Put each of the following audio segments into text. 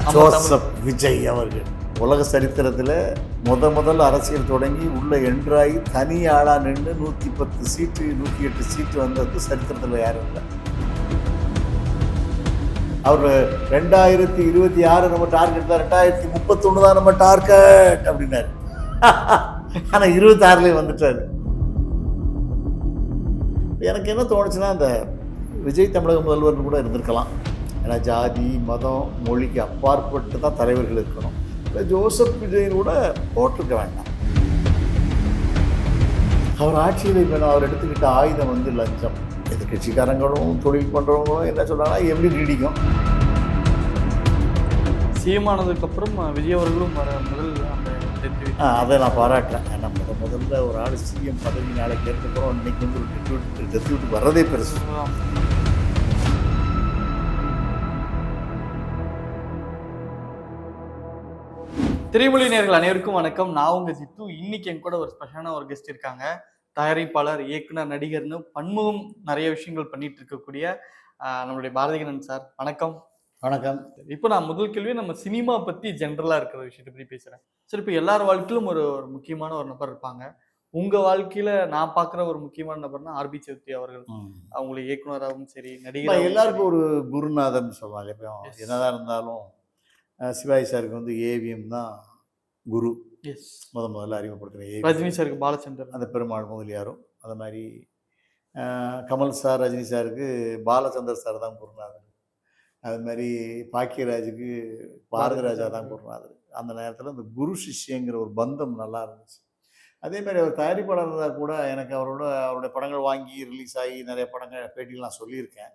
Joseph Vijay அவர்கள் உலக சரித்திரத்தில் முதல்ல அரசியல் தொடங்கி உள்ள என்ட்ராகி தனி ஆளாக நின்று 110 சீட்டு 108 சீட்டு வந்தது சரித்திரத்தில் யாரும் இல்லை. அவர் 2026 நம்ம டார்கெட் தான், 2031 தான் நம்ம டார்கெட் அப்படின்னாரு. ஆனால் 26 வந்துட்டாரு. எனக்கு என்ன தோணுச்சுன்னா, அந்த விஜய் தமிழக முதல்வர்னு கூட இருந்திருக்கலாம். ஏன்னா ஜாதி மதம் மொழிக்கு அப்பாற்பட்டு தான் தலைவர்கள் இருக்கணும். இல்லை ஜோசப் விஜயின் கூட போட்டிருக்க வேண்டாம். அவர் ஆட்சியில் இப்போ அவர் எடுத்துக்கிட்ட ஆயுதம் வந்து லஞ்சம். எதிர்கட்சிக்காரங்களும் தொழில் பண்ணுறவங்களும் என்ன சொல்கிறாங்கன்னா எப்படி நீடிக்கும். சிஎமானதுக்கு அப்புறம் விஜய் அவர்களும் வர முதல் அந்த அதை நான் பாராட்டுறேன். ஏன்னா முதல்ல ஒரு ஆள் சிஎம் பதவி நாளைக்கு ஏற்கப்பறம் இன்னைக்கு வந்து ஒரு டெத்து விட்டு வர்றதே பெருசு. திரைமொழி நேயர்கள் அனைவருக்கும் வணக்கம். நான் உங்க ஜித்து. இன்னைக்கு என் கூட ஒரு ஸ்பெஷலான ஒரு கெஸ்ட் இருக்காங்க. தயாரிப்பாளர், இயக்குனர், நடிகர்னு பன்முகம் நிறைய விஷயங்கள் பண்ணிட்டு இருக்கக்கூடிய நம்மளுடைய பாரதிகரன் சார். வணக்கம். வணக்கம். இப்போ நான் முதல் கேள்வி நம்ம சினிமா பத்தி ஜென்ரலா இருக்கிற விஷயத்தை பத்தி பேசுறேன். சரி, இப்போ எல்லார் வாழ்க்கையிலும் ஒரு முக்கியமான ஒரு நபர் இருப்பாங்க. உங்க வாழ்க்கையில நான் பாக்குற ஒரு முக்கியமான நபர்னா ஆர்பி சௌத்ரி அவர்கள். அவங்களை இயக்குனராகவும் சரி, நடிகர், எல்லாருக்கும் ஒரு குருநாதன் சொல்லுவாங்க. இப்போ என்னதான் இருந்தாலும் சிவாஜி சாருக்கு வந்து ஏவிஎம் தான் குரு. முதல்ல அறிமுகப்படுத்துகிறேன். ரஜினி சாருக்கு பாலச்சந்தர், அந்த பெருமாள் முதலியாரும். அது மாதிரி கமல் சார், ரஜினி சாருக்கு பாலச்சந்தர் சார் தான் குருநாதர். அது மாதிரி பாக்கியராஜுக்கு பாரதி ராஜா தான் குருநாதர். அந்த நேரத்தில் இந்த குரு சிஷ்யங்கிற ஒரு பந்தம் நல்லா இருந்துச்சு. அதேமாதிரி அவர் தயாரிப்பாளர் இருந்தால் கூட எனக்கு அவருடைய படங்கள் வாங்கி ரிலீஸ் ஆகி நிறைய படங்கள் பேட்டிலாம் சொல்லியிருக்கேன்.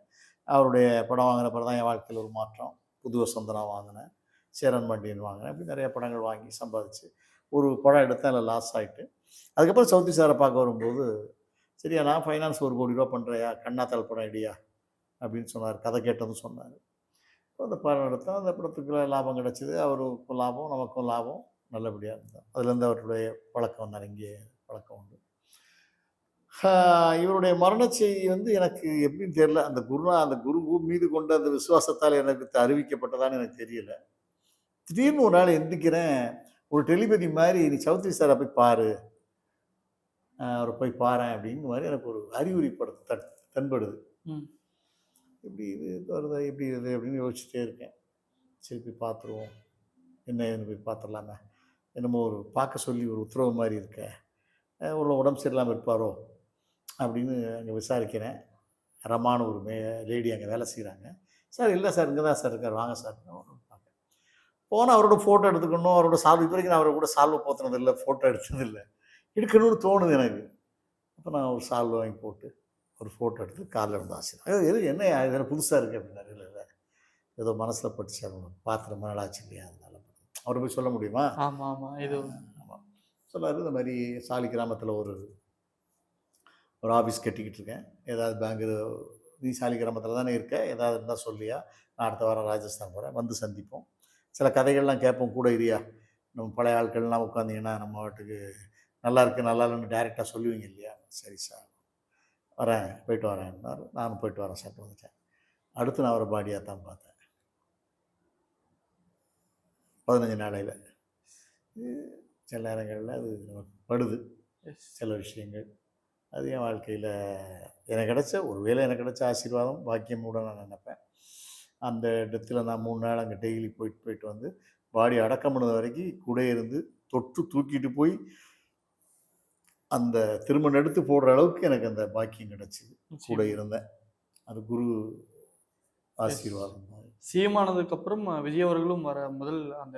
அவருடைய படம் வாங்கின படம் தான் என் வாழ்க்கையில் ஒரு மாற்றம். புது வசந்தனா வாங்கினேன், சேரன் பாண்டியன் வாங்கினேன். அப்படி நிறைய படங்கள் வாங்கி சம்பாதிச்சு ஒரு படம் எடுத்தேன், அதில் லாஸ் ஆகிட்டு. அதுக்கப்புறம் சௌத்ரி சாரை பார்க்க வரும்போது, சரியா நான் ஃபைனான்ஸ் 1 கோடி ரூபா பண்ணுறையா, கண்ணாத்தாள் படம் இடியா அப்படின்னு சொன்னார். கதை கேட்டதும் சொன்னார். அந்த படம் எடுத்தோம். அந்த படத்துக்கு லாபம் கிடச்சிது. அவருக்கும் லாபம், நமக்கும் லாபம். நல்லபடியாக இருந்தோம். அதுலேருந்து அவருடைய பழக்கம் நெருங்கிய பழக்கம் உண்டு. இவருடைய மரண செய்தி வந்து எனக்கு எப்படின்னு தெரியல. அந்த குரு மீது கொண்ட அந்த விசுவாசத்தால் எனக்கு அறிவிக்கப்பட்டதான்னு எனக்கு தெரியல. திடீர்னு ஒரு நாள் எந்திக்கிறேன், ஒரு டெலிபதி மாதிரி, நீ சௌத்ரி சாரை போய் பாரு, அவரை போய் பாரு அப்படின்னு மாதிரி எனக்கு ஒரு அறிகுறி தென்படுது. எப்படி இது வருது, எப்படி இது அப்படின்னு யோசிச்சுட்டே இருக்கேன். சரி போய் பார்த்துருவோம், என்ன ஏன்னு போய் பார்த்துடலாமே. என்னமோ ஒரு பார்க்க சொல்லி ஒரு உத்தரவு மாதிரி இருக்க, உள்ள உடம்பு சரியில்லாமல் இருப்பாரோ அப்படின்னு அங்கே விசாரிக்கிறேன். ரமான்னு ஒரு லேடி அங்கே வேலை செய்கிறாங்க. சார் இல்லை சார், இங்கே தான் சார் இருக்கார், வாங்க சார். போனால் அவரோட ஃபோட்டோ எடுத்துக்கணும். அவரோட சால்வ், இது வரைக்கும் நான் அவரை கூட சால்வை போத்துனதில்லை, ஃபோட்டோ எடுத்ததில்லை. எடுக்கணும்னு தோணுது எனக்கு. அப்போ நான் ஒரு சால்வை வாங்கி போட்டு ஒரு ஃபோட்டோ எடுத்து காலில் இருந்து ஆசைதான். எது என்ன இதெல்லாம் புதுசாக இருக்குது அப்படின்னாரு. இல்லை இல்லை, ஏதோ மனசில் பட்டு சார் பார்த்து ரொம்ப நாளாச்சு இல்லையா, அதனால அவரை போய் சொல்ல முடியுமா? ஆமாம் ஆமாம், இது ஆமாம் சொல்லாரு. இந்த மாதிரி சாலி கிராமத்தில் ஒரு ஆஃபீஸ் கட்டிக்கிட்டு இருக்கேன், ஏதாவது பேங்கு, நீ சாலி கிராமத்தில் தானே இருக்க, ஏதாவது இருந்தால் சொல்லியா, நான் அடுத்த வாரம் ராஜஸ்தான் போகிறேன், வந்து சந்திப்போம், சில கதைகள்லாம் கேட்போம், கூட இரியா, நம்ம பழைய ஆட்கள்லாம் உட்காந்திங்கன்னா நம்ம வாட்டுக்கு நல்லா இருக்குது நல்லா இல்லைன்னு டைரெக்டாக சொல்லுவீங்க இல்லையா. சரி சார் வரேன், போயிட்டு வரேன்னாரு. நானும் போயிட்டு வரேன் சார் வந்துட்டேன். அடுத்து நான் அவரை பாடியாக தான் பார்த்தேன் 15 நாளையில். சில நேரங்களில் அது நமக்கு படுது சில விஷயங்கள். அது என் வாழ்க்கையில் எனக்கு கிடைச்ச, ஒருவேளை எனக்கு கிடைச்ச ஆசீர்வாதம், பாக்கியம் கூட நான் நினைப்பேன். அந்த இடத்துல நான் 3 நாள் அங்கே டெய்லி போயிட்டு வந்து பாடி அடக்கம் பண்ணது வரைக்கும் கூட இருந்து தொட்டு தூக்கிட்டு போய் அந்த திருமணம் எடுத்து போடுற அளவுக்கு எனக்கு அந்த பாக்கியம் கிடைச்சிது. கூட இருந்தேன். அது குரு ஆசீர்வாதம். சிஎமானதுக்கு அப்புறம் விஜய் அவர்களும் வர முதல் அந்த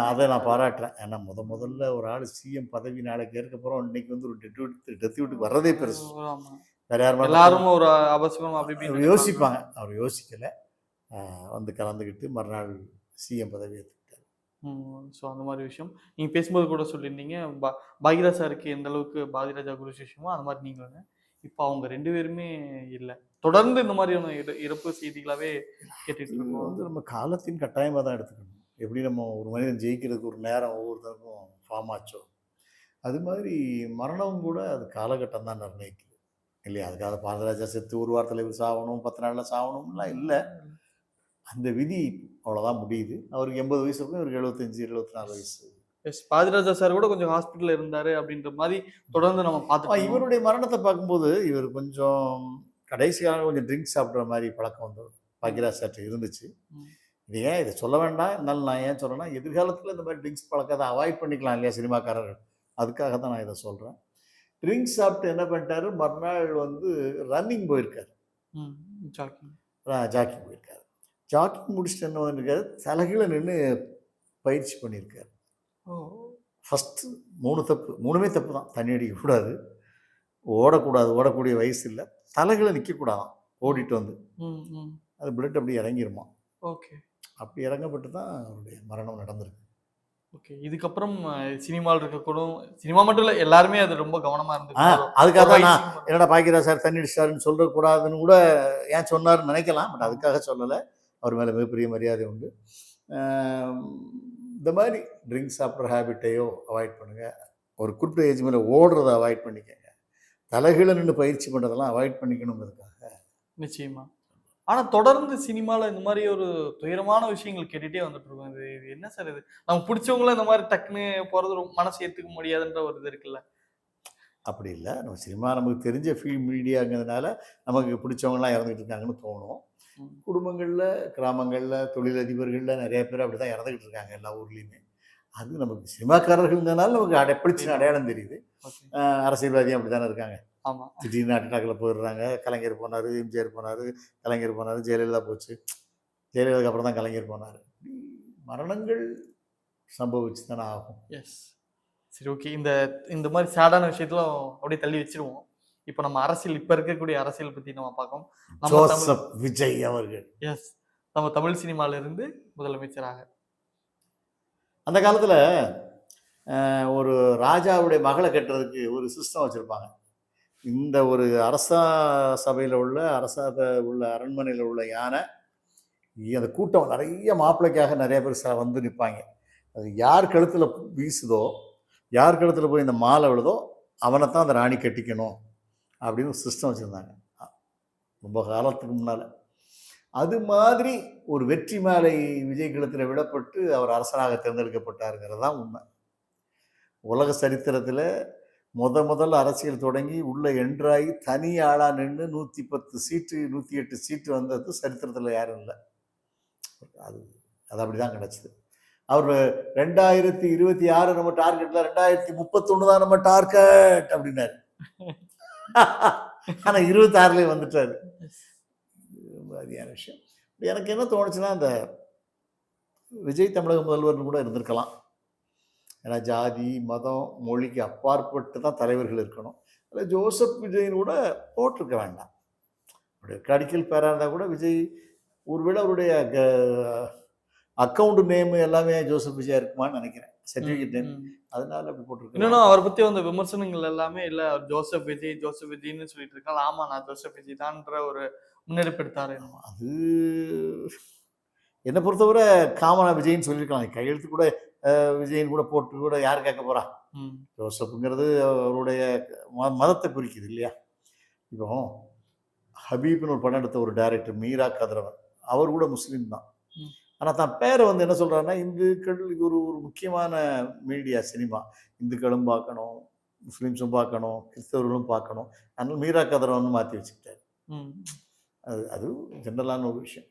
அதை நான் பாராட்டுறேன். ஏன்னா முதல்ல ஒரு ஆள் சிஎம் பதவி நாளைக்கு ஏற்கப்பறம் இன்னைக்கு வந்து ஒரு டெத்து வீட்டுக்கு வர்றதே பெருசு. வேற யாரும் எல்லாரும் ஒரு அவசியம் அப்படி யோசிப்பாங்க. அவர் யோசிக்கலை, வந்து கலந்துக்கிட்டு மறுநாள் சிஎம் பதவி ஏற்றுக்கிட்டார். ஸோ அந்த மாதிரி விஷயம் நீங்கள் பேசும்போது கூட சொல்லியிருந்தீங்க, பாக்யராஜ் சாருக்கு எந்த அளவுக்கு பாரதிராஜா குரு சிஷ்யமோ அது மாதிரி நீங்களுங்க. இப்போ அவங்க 2 பேருமே இல்லை. தொடர்ந்து இந்த மாதிரியான இறப்பு செய்திகளாகவே கேட்டுட்டு இருக்கோம். வந்து நம்ம காலத்தின் கட்டாயமாக தான் எடுத்துக்கணும். எப்படி நம்ம ஒரு மனிதன் ஜெயிக்கிறதுக்கு ஒரு நேரம் ஒவ்வொருத்தருக்கும் ஃபார்ம் ஆச்சோ, அது மாதிரி மரணம் கூட அது காலகட்டம் தான் நிர்ணயிக்குது இல்லையா. அதுக்காக பாரதிராஜா செத்து ஒரு வாரத்தில் சாகணும், 10 நாளில் சாகணும்லாம் இல்லை. அந்த விதி அவ்வளோதான் முடியுது. அவருக்கு 80 வயசு இருக்கும், இவருக்கு 75, 74 வயசு. எஸ். பாதிராஜா சார் கூட கொஞ்சம் ஹாஸ்பிட்டல்ல இருந்தாரு அப்படின்ற மாரி தொடர்ந்து நம்ம பார்த்துட்டு இருக்கோம். இவருடைய மரணத்தை பார்க்கும்போது, இவர் கொஞ்சம் கடைசி காலம் கொஞ்சம் ட்ரிங்க்ஸ் சாப்பிடுற மாரி பழக்கம் வந்து பாக்யராஜ் சார்ட்ட இருந்துச்சு. ம். இது ஏன் இத சொல்ல வேண்டாம். இருந்தாலும் நான் ஏன் சொல்றேன்னா, எதிர்காலத்தில இந்த மாரி ட்ரிங்க்ஸ் பழக்கத்த அவாய்ட் பண்ணிக்கலாம் இல்லையா சினிமாக்காரர்கள். அதுக்காக தான் நான் இத சொல்றேன். ட்ரிங்க்ஸ் சாப்பிட்டு என்ன பண்ணிட்டாரு, மறுநாள் வந்து ரன்னிங் போயிருக்காரு. ம். ஜாக்கிங். ஜாக்கிங் போயிருக்காரு. ஜாக்கிங் முடிச்சுட்டு என்ன பண்ணிருக்காரு, தலைகீழ நின்னு பயிற்சி பண்ணியிருக்காரு. ஓ! ஃபர்ஸ்ட்டு 3 தப்பு. 3மே தப்பு தான். தண்ணி அடிக்கக்கூடாது, ஓடக்கூடாது, ஓடக்கூடிய வயசு இல்ல. தலைகீழ நிக்கக்கூடாதாம் ஓடிட்டு வந்து. ம். ம். அது பிளட் அப்படியே இறங்கிருமாம். ஓகே. அப்படி இறங்கப்பட்டு தான் அவருடைய மரணம் நடந்திருக்கு. ஓகே. இதுக்கப்புறம் சினிமால இருக்கக்கூடும் சினிமா மட்டும் இல்ல, எல்லாருமே அது ரொம்ப கவனமா இருந்துக்கணும். அதுக்காக ஒரு தான் நான் வைத்தியம் என்னடா பாக்யராஜ் சார் தண்ணி அடிச்சிட்டாருன்னு சொல்லக்கூடாதுன்னு கூட ஏன் சொன்னாருன்னு நினைக்கலாம். பட் அதுக்காக சொல்லல. அவர் மேல மிகப்பெரிய மரியாதை உண்டு. அ இந்த மாரி ட்ரிங்க்ஸ் சாப்பிடுற ஹேபிட்டையோ அவாய்ட் பண்ணுங்க. ஒரு குறிப்பிட்ட ஏஜ் மேல ஓடுறத அவாய்ட் பண்ணிக்கங்க. தலைகீழ நின்னு பயிற்சி பண்றதெல்லாம் அவாய்ட் பண்ணிக்கணுங்கிறதுக்காக. நிச்சயமா. ஆனா தொடர்ந்து சினிமால இந்த மாரி ஒரு துயரமான விஷயங்கள் கேட்டுட்டே வந்துட்டு இருக்கோம். இது இது என்ன சார் இது? நமக்கு புடிச்சவங்கள இந்த மாரி டக்குன்னு போறது மனசு ஏத்துக்க முடியாதுன்ற ஒரு இது இருக்குல்ல. அப்படி இல்ல. நம்ம சினிமா நமக்கு தெரிஞ்ச ஃபீல்ட் மீடியாங்கிறதுனால நமக்கு பிடிச்சவங்கலாம் இறந்துட்டு இருக்காங்கன்னு தோணும். ம். குடும்பங்கள்ல, கிராமங்கள்ல, தொழிலதிபர்கள்ல நெறைய பேர் அப்படிதான் இறந்துகிட்டு இருக்காங்க எல்லா ஊர்லயுமே. அது நமக்கு சினிமாக்காரர்கள்ங்கிறதுனால நமக்கு பளிச்சுன்னு அடையாளம் தெரியுது. ஓகே. அரசியல்வாதியும் அப்படித்தானே இருக்காங்க. ஆமா. திடீர்னு அட்டாக்ல போயிடுறாங்க. கலைஞர் போனாரு, எம்ஜிஆர் போனாரு, கலைஞர் போனாரு, ஜெயலலிதா போச்சு. ஜெயலலிதாவுக்கு அப்புறம் தான் கலைஞர் போனாரு. மரணங்கள் சம்பவிச்சு தானே ஆகும். எஸ். சரி, ஓகே. இந்த இந்த மாரி சேடான விஷயத்தலாம் அப்படியே தள்ளி வச்சுருவோம். இப்ப நம்ம அரசியல் இப்ப இருக்கக்கூடிய அரசியல் பத்தி நம்ம பார்ப்போம். நம்ம தமிழ் ஜோசப் விஜய் அவர்கள். எஸ். நம்ம தமிழ் சினிமால இருந்து முதலமைச்சராக. அந்த காலத்துல ஒரு ராஜாவுடைய மகள கட்டுறதுக்கு ஒரு சிஸ்டம் வச்சிருப்பாங்க. இந்த ஒரு அரசா சபையில உள்ள உள்ள அரண்மனையில உள்ள யானை, அந்த கூட்டம் நெறைய மாப்பிள்ளைக்காக நெறைய பேர் வந்து நிப்பாங்க. அது யார் கழுத்துல வீசுதோ, யார் கழுத்துல போய் இந்த மாலை விழுதோ, அவனத்தான் அந்த ராணி கட்டிக்கணும் அப்படின்னு ஒரு சிஸ்டம் வச்சிருந்தாங்க. ரொம்ப காலத்துக்கு முன்னால. அது மாதிரி ஒரு வெற்றி மாலை விஜய் கழுத்துல விடப்பட்டு அவர் அரசனாக தேர்ந்தெடுக்கப்பட்டாருங்கிறது தான் உண்மை. உலக சரித்திரத்துல முதல்ல அரசியல் தொடங்கி உள்ள என்ட்ராகி தனி ஆளா நின்னு 110 சீட்டு, 108 சீட்டு வந்தது சரித்திரத்துல யாரும் இல்ல. அது அது அப்படிதான் கிடைச்சது. அவரு 2026 நம்ம டார்கெட்ல 2031 தான் நம்ம டார்கெட் அப்படின்னாரு. ஆனா 26லயே வந்துட்டாரு. மாதிரியான விஷயம். எனக்கு என்ன தோணுச்சுன்னா, அந்த விஜய் தமிழக முதல்வர்னு கூட இருந்திருக்கலாம். ஏன்னா ஜாதி, மதம், மொழிக்கு அப்பாற்பட்டு தான் தலைவர்கள் இருக்கணும். அதில் ஜோசப் விஜய்னு கூட போட்டிருக்க வேண்டாம். அவருடைய கடிக்கல் பேராக இருந்தால் கூட விஜய் ஒருவேளை அவருடைய அக்கவுண்ட் நேம் எல்லாமே ஜோசப் விஜயா இருக்குமான்னு நினைக்கிறேன். Certificate name. அதனால அப்படி போட்டிருக்கேன். இன்னொன்னு அவரை பத்தி வந்த விமர்சனங்கள் எல்லாமே இல்ல ஜோசப் விஜய், ஜோசப் விஜய்ன்னு சொல்லிட்டு இருக்காங்க. ஆமா, நான் ஜோசப் விஜய் தான்ற ஒரு முன்னெடுப்பு எடுத்தாரு. அது என்னை பொறுத்தவரை காமனா விஜய்ன்னு சொல்லியிருக்கலாம். கையெழுத்து கூட விஜயின் கூட போட்டு கூட யார் கேட்க போறா? ஜோசப்புங்கிறது அவருடைய மதத்தை குறிக்குது இல்லையா? இப்போ ஹபீப்னு ஒரு படம் எடுத்த ஒரு டைரக்டர் மீரா கதிரவன், அவர் கூட முஸ்லீம் தான். ஆனால் தான் பேரை வந்து என்ன சொல்றாருன்னா, இந்துக்கள் இது ஒரு ஒரு முக்கியமான மீடியா சினிமா. இந்துக்களும் பார்க்கணும், முஸ்லீம்ஸும் பார்க்கணும், கிறிஸ்தவர்களும் பார்க்கணும். அதனால மீரா கதிரவன் மாற்றி வச்சுக்கிட்டாரு. அது ஜென்ரலான ஒரு விஷயம்.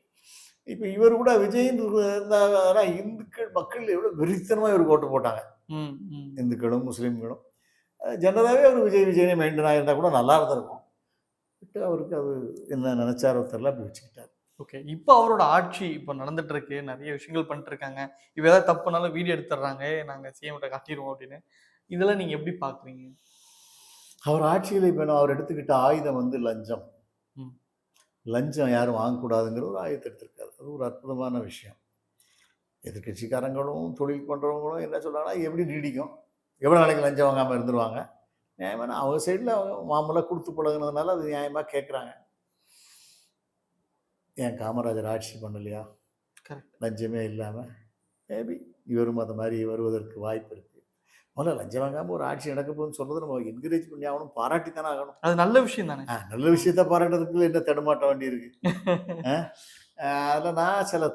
இப்போ இவர் கூட விஜயின் இருந்தாங்கன்னா இந்துக்கள் மக்கள் எவ்வளோ வெறித்தனமாக இவருக்கு ஓட்டு போட்டாங்க. இந்துக்களும் முஸ்லீம்களும் ஜெனரலாகவே அவர் விஜயனே மெயின்டைன் ஆகியிருந்தா கூட நல்லா இருந்திருக்கும். பட் அவருக்கு அது என்ன நினைச்சாரோ தெரியல, அப்படி வச்சுக்கிட்டார். ஓகே. இப்போ அவரோட ஆட்சி இப்போ நடந்துட்டு இருக்கு, நிறைய விஷயங்கள் பண்ணிட்டு இருக்காங்க. இப்போ ஏதாவது தப்புனாலும் வீடியோ எடுத்துடுறாங்க, நாங்கள் சிஎம்கிட்ட காட்டிடுவோம் அப்படின்னு. இதெல்லாம் நீங்க எப்படி பாக்குறீங்க? அவர் ஆட்சியில் இப்போ அவர் எடுத்துக்கிட்ட ஆயுதம் வந்து லஞ்சம். லஞ்சம் யாரும் வாங்கக்கூடாதுங்கிற ஒரு ஆயுதத்தை எடுத்திருக்காரு. அது ஒரு அற்புதமான விஷயம். எதிர்கட்சிக்காரங்களும் தொழில் பண்ணுறவங்களும் என்ன சொல்கிறாங்கன்னா, எப்படி நீடிக்கும், எவ்வளோ நாளைக்கு லஞ்சம் வாங்காமல் இருந்துருவாங்க. நியாயமான அவங்க சைடில் அவங்க மாமூலாக கொடுத்து பழகுனதுனால அது நியாயமாக கேட்குறாங்க. ஏன் காமராஜர் ஆட்சி பண்ணலையா லஞ்சமே இல்லாமல்? மேபி இவரும் அந்த மாதிரி வருவதற்கு வாய்ப்பு இருக்குது. முதல்ல லஞ்சம் வாங்காமல் ஒரு ஆட்சி நடக்க போகுதுன்னு சொல்றது நம்ம என்கரேஜ் பண்ணி ஆகணும், பாராட்டி தானே ஆகணும். அது நல்ல விஷயம் தானே. நல்ல விஷயத்த பாராட்டுறதுக்கு என்ன தடுமாட்ட வேண்டி இருக்கு? அதில் நான் சில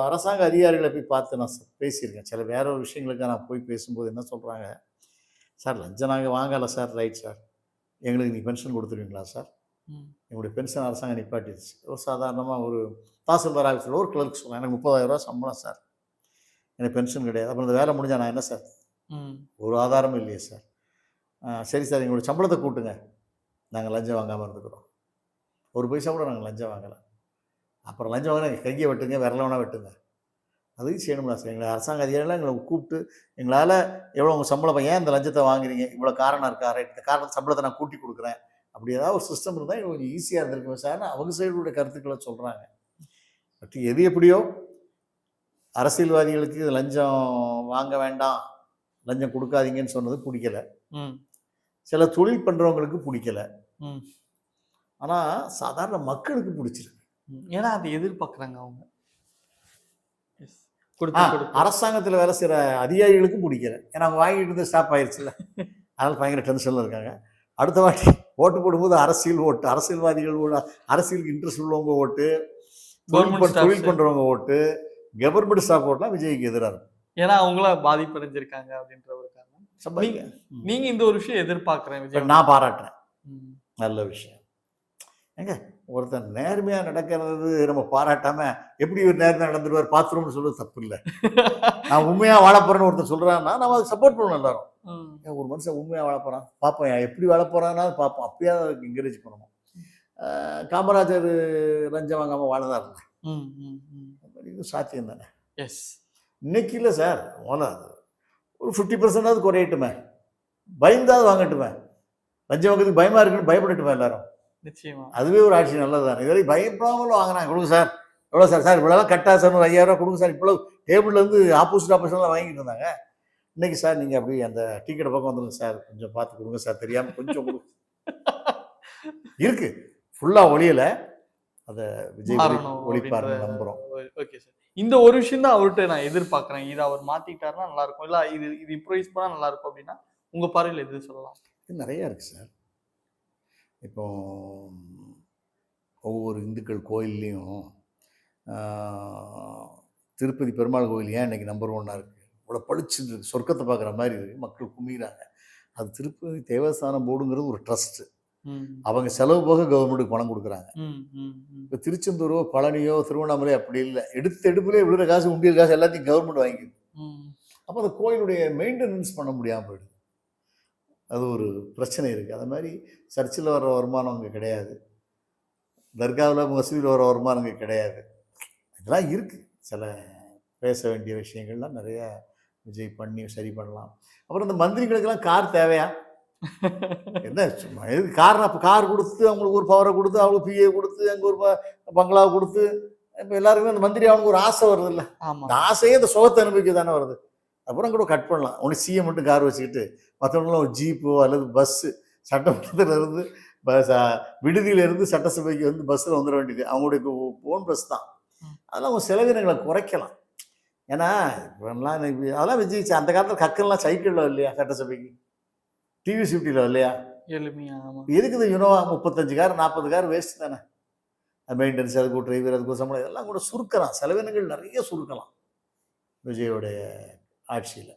அரசாங்க அதிகாரிகளை போய் பார்த்து நான் பேசியிருக்கேன். சில வேற ஒரு விஷயங்களுக்கு நான் போய் பேசும்போது என்ன சொல்கிறாங்க, சார் லஞ்சம் நாங்கள் வாங்கலை சார், ரைட் சார். எங்களுக்கு நீங்கள் பென்ஷன் கொடுத்துருவீங்களா சார்? ம். என்னுடைய பென்ஷன் அரசாங்கம் நிப்பாட்டிடுச்சு. ஒரு சாதாரணமாக ஒரு தாசில்தார் ஆஃபீஸில் ஒரு கிளர்க் சொல்லுவேன், எனக்கு 30,000 சம்பளம் சார், எனக்கு பென்ஷன் கிடையாது. அப்புறம் இந்த வேலை முடிஞ்சா நான் என்ன சார்? ம். ஒரு ஆதாரமும் இல்லையே சார். சரி சார், எங்களுடைய சம்பளத்தை கூட்டுங்க, நாங்கள் லஞ்சம் வாங்காமல் இருந்துக்கிறோம். ஒரு பைசா கூட நாங்கள் லஞ்சம் வாங்கலை. அப்புறம் லஞ்சம் வாங்கினா கையை வெட்டுங்க, விரல வேணா வெட்டுங்க, அதையும் செய்யணும்ல சார். எங்களை அரசாங்க அதிகாரிலாம் எங்களை கூப்பிட்டு எங்களால் எவ்வளோ உங்கள் சம்பளம், ஏன் இந்த லஞ்சத்தை வாங்குறீங்க, இவ்வளோ காரணம் இருக்கா, ரைட், இந்த காரணத்தை சம்பளத்தை நான் கூட்டி கொடுக்குறேன், அப்படி ஏதாவது ஒரு சிஸ்டம் இருந்தால் கொஞ்சம் ஈஸியாக இருந்திருக்குமே சார்னு அவங்க சைடுடைய கருத்துக்களை சொல்கிறாங்க. பட் எது எப்படியோ அரசியல்வாதிகளுக்கு இது லஞ்சம் வாங்க வேண்டாம், லஞ்சம் கொடுக்காதீங்கன்னு சொன்னது பிடிக்கல. ம். சில தொழில் பண்ணுறவங்களுக்கு பிடிக்கல. ம். ஆனால் சாதாரண மக்களுக்கு பிடிச்சிருக்கு. ஏன்னா அதை எதிர்பார்க்குறாங்க அவங்க. எஸ். கொடுத்து கொடுத்து. அரசாங்கத்தில் வேலை செய்கிற அதிகாரிகளுக்கும் பிடிக்கல. ஏன்னா அவங்க வாங்கிட்டு இருந்து ஸ்டாப் ஆயிடுச்சுல்ல, அதனால் பயங்கர டென்ஷனில் இருக்காங்க. அடுத்த வாட்டி ஓட்டு போடும்போது அரசியல் ஓட்டு, அரசியல்வாதிகள் அரசியலுக்கு இன்ட்ரெஸ்ட் உள்ளவங்க ஓட்டு, தொழில் பண்ணுறவங்க ஓட்டு, கவர்மெண்ட் ஸ்டாஃப் ஓட்டுலாம் விஜய்க்கு எதிராக இருக்கும். ஏன்னா அவங்களாம் பாதிப்படைஞ்சிருக்காங்க அப்படின்ற ஒரு காரணம். நீங்க இந்த ஒரு விஷயம் எதிர்பார்க்குறேன் விஜய். நான் பாராட்டுறேன், நல்ல விஷயம். ஏங்க ஒருத்தர் நேர்மையாக நடக்கிறது நம்ம பாராட்டாம எப்படி ஒரு நேர்மையாக நடந்துருவார் பாத்ரூம்னு சொல்றது தப்பு இல்லை. நான் உண்மையாக வாழ போறேன்னு ஒருத்தர் சொல்றான்னா நம்ம அதை சப்போர்ட் பண்ணணும் எல்லாரும். ஒரு மனுஷன் உண்மையாக வாழ போறான் பார்ப்போம், எப்படி வாழ போறான்னா பார்ப்போம், அப்பயே அதுக்கு என்கரேஜ் பண்ணணும். காமராஜர் லஞ்சம் வாங்காம வாழதா இருந்தார், இது சாத்தியம் தானே. எஸ். இன்னைக்கு இல்லை சார், முதல்ல ஒரு 50% குறையட்டுமே, பயந்தாவது வாங்கட்டுமே. லஞ்சம் வாங்கிறதுக்கு பயமா இருக்குன்னு பயப்படட்டுமே எல்லாரும். நிச்சயமா அதுவே ஒரு ஆட்சி நல்லது தானே. இதுவரை பயப்படாமலும் வாங்கினாங்க, கொடுங்க சார், எவ்வளோ சார், சார் இவ்வளோலாம் கட்டா சார், ஒரு 5,000 கொடுங்க சார், இவ்வளோ டேபிள்லேருந்து ஆப்போசிட் வாங்கிட்டு இருந்தாங்க. இன்னைக்கு சார் நீங்கள் அப்படி அந்த டிக்கெட் பக்கம் வந்துடுங்க சார், கொஞ்சம் பார்த்து கொடுங்க சார், தெரியாமல் கொஞ்சம் கொடுங்க இருக்கு, ஃபுல்லாக ஒளியலை, அதை விஜய் ஒளிப்பாருன்னு நம்புகிறோம். ஓகே சார், இந்த ஒரு விஷயம் தான் அவர்கிட்ட நான் எதிர்பார்க்குறேன். இதை அவர் மாற்றிக்கிட்டாருன்னா நல்லா இருக்கும், இல்லை இது இம்ப்ரூவைஸ் பண்ணால் நல்லா இருக்கும் அப்படின்னா உங்கள் பார்வையில் எது சொல்லலாம்? இது நிறையா இருக்குது சார். இப்போ ஒவ்வொரு இந்துக்கள் கோயில்லையும் திருப்பதி பெருமாள் கோயில் ஏன் இன்றைக்கி நம்பர் 1 இருக்குது, இவ்வளோ பளிச்சுன்னு இருக்குது, சொர்க்கத்தை பார்க்குற மாதிரி இருக்குது, மக்கள் குமிகிறாங்க. அது திருப்பதி தேவஸ்தானம் போர்டுங்கிறது ஒரு ட்ரஸ்ட்டு, அவங்க செலவு போக கவர்மெண்ட்டுக்கு பணம் கொடுக்குறாங்க. இப்போ திருச்செந்தூரோ பழனியோ திருவண்ணாமலை அப்படி இல்லை, எடுப்புலேயே விழுற காசு உண்டியல் காசு எல்லாத்தையும் கவர்மெண்ட் வாங்கிக்குது. அப்போ அந்த கோயிலுடைய மெயின்டெனன்ஸ் பண்ண முடியாமல் போயிடுது, அது ஒரு பிரச்சனை இருக்குது. அது மாதிரி சர்ச்சில் வர வருமானம் அங்கே கிடையாது, தர்காவில் மசூதியில் வர வருமானம் அங்கே கிடையாது. இதெல்லாம் இருக்குது, சில பேச வேண்டிய விஷயங்கள்லாம் நிறையா விஜய் பண்ணி சரி பண்ணலாம். அப்புறம் இந்த மந்திரிகளுக்கெல்லாம் கார் தேவையா என்ன சும்மா எது காரணம், அப்போ கார் கொடுத்து அவங்களுக்கு ஒரு பவரை கொடுத்து அவங்களுக்கு பிஏ கொடுத்து அங்கே ஒரு பங்களாவை கொடுத்து இப்போ எல்லாருக்குமே அந்த மந்திரி அவனுக்கு ஒரு ஆசை வருது இல்லை, அந்த ஆசையே இந்த சுகத்தை அனுபவிக்க தானே வருது. அப்புறம் கூட கட் பண்ணலாம், ஒன்று சிஎம் மட்டும் கார் வச்சுக்கிட்டு மற்றவங்களும் ஒரு ஜீப்போ அல்லது பஸ்ஸு, சட்டமன்றத்திலேருந்து விடுதியிலேருந்து சட்டசபைக்கு வந்து பஸ்ஸில் வந்துட வேண்டியது, அவங்களுடைய ஓன் பஸ் தான். அதெல்லாம் அவங்க செலவினங்களை குறைக்கலாம். ஏன்னா இப்போலாம் அதெல்லாம் விஜய் அந்த காலத்தில் கக்கெல்லாம் சைக்கிளில் இல்லையா, சட்டசபைக்கு டிவி ஸ்விஃப்டியில் இல்லையா, எதுக்குது யுனோவா 35 கார் 40 கார் வேஸ்ட் தானே. மெயின்டெனன்ஸ், அதுக்கு ஒரு டிரைவர், அதுக்கு ஒரு சம்பளம், இதெல்லாம் கூட சுருக்கலாம், செலவினங்கள் நிறைய சுருக்கலாம் விஜயோடைய ஆட்சியில்.